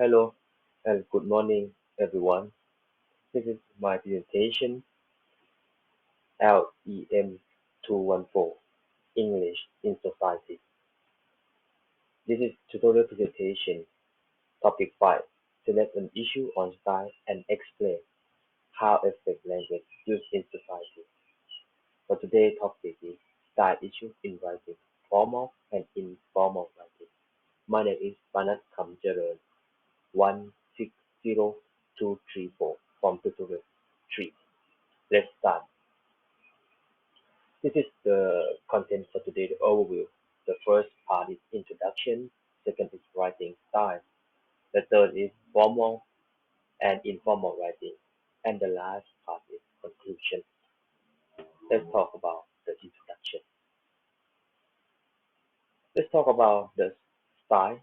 Hello and good morning, everyone. This is my presentation, LEM 214, English in Society. This is tutorial presentation, topic 5, select an issue on style and explain how affect language used in society. For today's topic is style issues in writing, formal and informal writing. My name is Panas Khamcharoen, 160234 from tutorial 3. Let's start. This is the content for today, the overview. The first part is introduction, second is writing style, the third is formal and informal writing, and the last part is conclusion. Let's talk about the introduction. Let's talk about the style.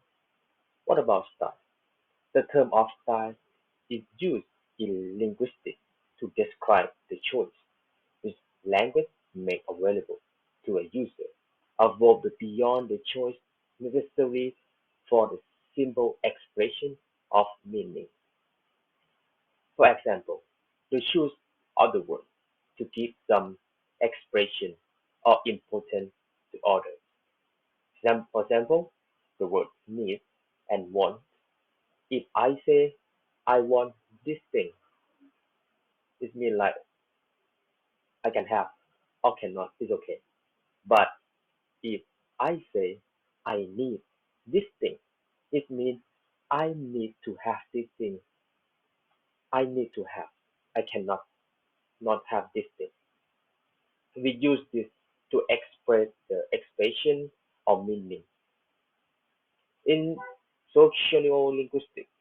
What about style? The term of style is used in linguistics to describe the choice which language make available to a user above and beyond the choice necessary for the simple expression of meaning. For example, the choose of the word to give some expression or importance to others. For example, the word need and want. If I say I want this thing, it means like I can have or cannot, it's okay. But if I say I need this thing, it means I need to have this thing. I need to have. I cannot not have this thing. We use this to express the expression or meaning. In sociolinguistics,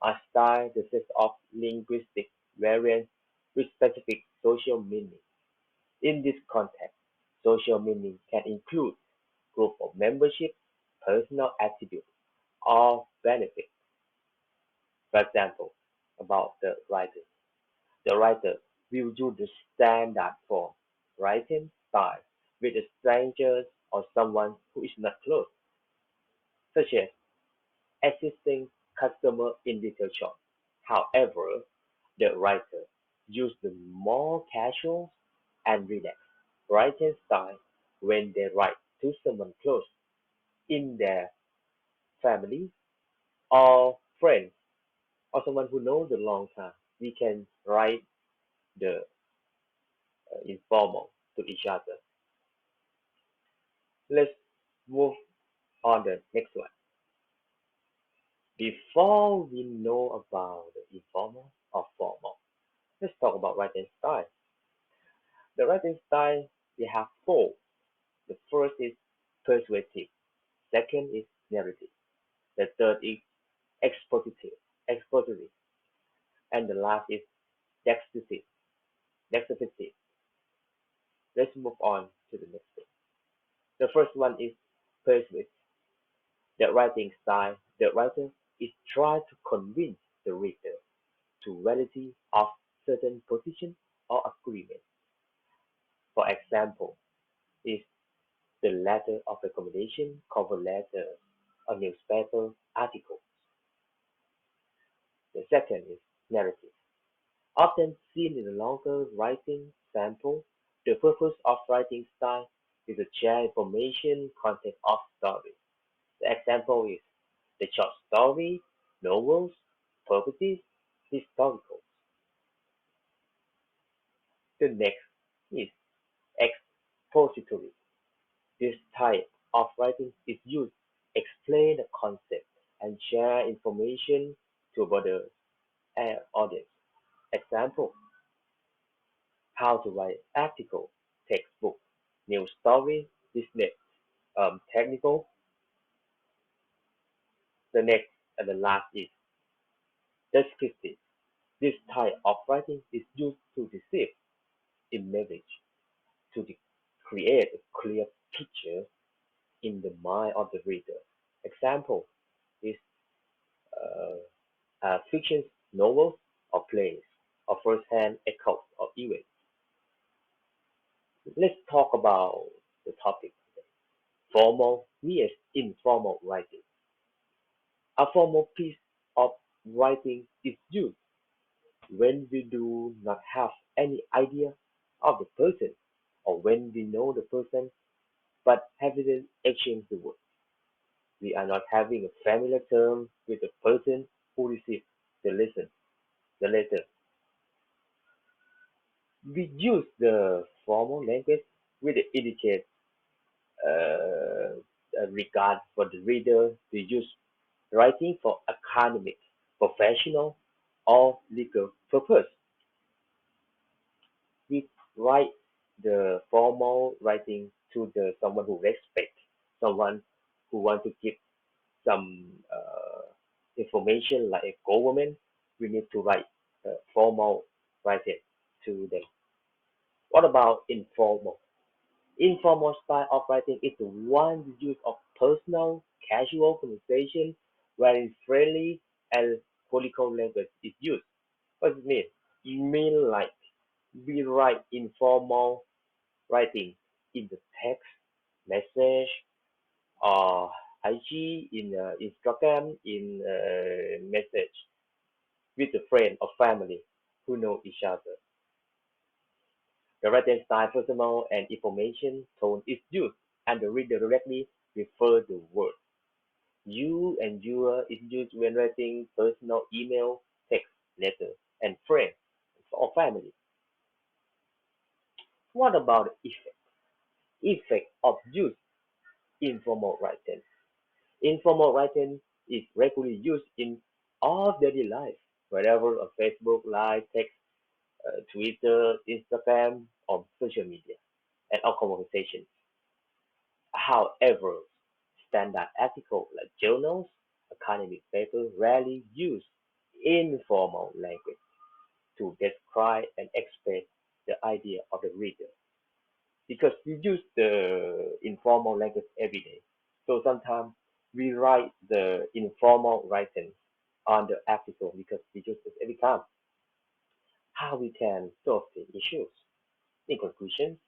a style the set of linguistic variants with specific social meaning. In this context, social meaning can include group of membership, personal attributes, or benefits. For example, about the writer. The writer will use the standard form writing style with a stranger or someone who is not close, such as assisting customer in retail shop. However, the writer used the more casual and relaxed writing style when they write to someone close in their family or friends or someone who knows a long time. We can write the informal to each other. Let's move on the next one. Before we know about the informal or formal, let's talk about writing style. The writing style, we have four. The first is persuasive, second is narrative, the third is expositive, expository, and the last is descriptive, descriptive. Let's move on to the next one. The first one is persuasive. The writing style, the writer is trying to convince the reader to validity of certain position or agreement. For example, is the letter of recommendation, cover letter, or newspaper article. The second is narrative. Often seen in a longer writing sample, the purpose of writing style is to share information content of story. The example is the short story, novels, properties, historical. The next is expository. This type of writing is used to explain a concept and share information to a broader audience. Example, how to write article, textbook, news story, business, technical. The next and the last is descriptive. This type of writing is used to deceive image to create a clear picture in the mind of the reader. Example is fiction novels or plays or first-hand accounts of events. Let's talk about the topic today. Formal vs informal writing. A formal piece of writing is used when we do not have any idea of the person or when we know the person but haven't exchanged the word. We are not having a familiar term with the person who received the letter. We use the formal language with the indicate regard for the reader to use writing for academic, professional, or legal purpose. We write the formal writing to the someone who respect, someone who want to give some information like a government. We need to write formal writing to them. What about informal? Informal style of writing is the one use of personal, casual conversation wherein friendly and political language is used. What does it mean? It means like we write informal writing in the text, message, or IG, in Instagram, in message with a friend or family who know each other. The writing style, personal and information tone is used, and the reader directly refer the word. You and your is used when writing personal email, text, letter, and friend or family. What about effect? Effect of use informal writing. Informal writing is regularly used in all daily life, wherever on Facebook, Live, text, Twitter, Instagram, or social media, and our conversations. However, standard articles like journals, academic papers rarely use informal language to describe and express the idea of the reader because we use the informal language every day. So sometimes we write the informal writing on the article because we use it every time. How we can solve the issues. In conclusion,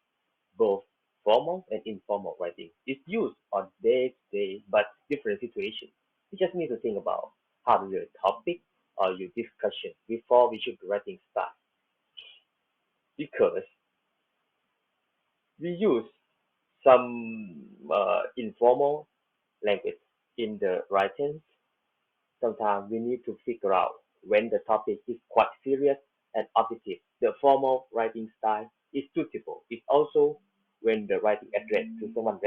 both formal and informal writing is used on day-to-day but different situations. You just need to think about how your topic or your discussion before we should writing start because we use some informal language in the writing. Sometimes we need to figure out when the topic is quite serious and objective. The formal writing style is suitable. It's also when the writing addressed to someone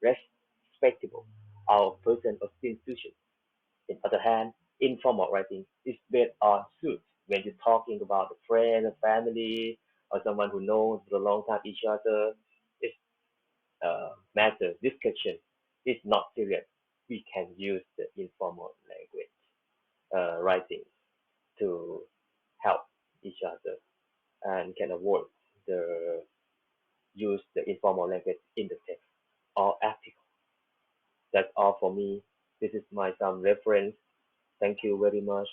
respectable or person or institution. On the other hand, informal writing is based on suits when you're talking about a friend, a family, or someone who knows for a long time each other. It's matter discussion is not serious. We can use the informal language writing to help each other and can avoid the use the informal language in the text or article. That's all for me. This is my some reference. Thank you very much.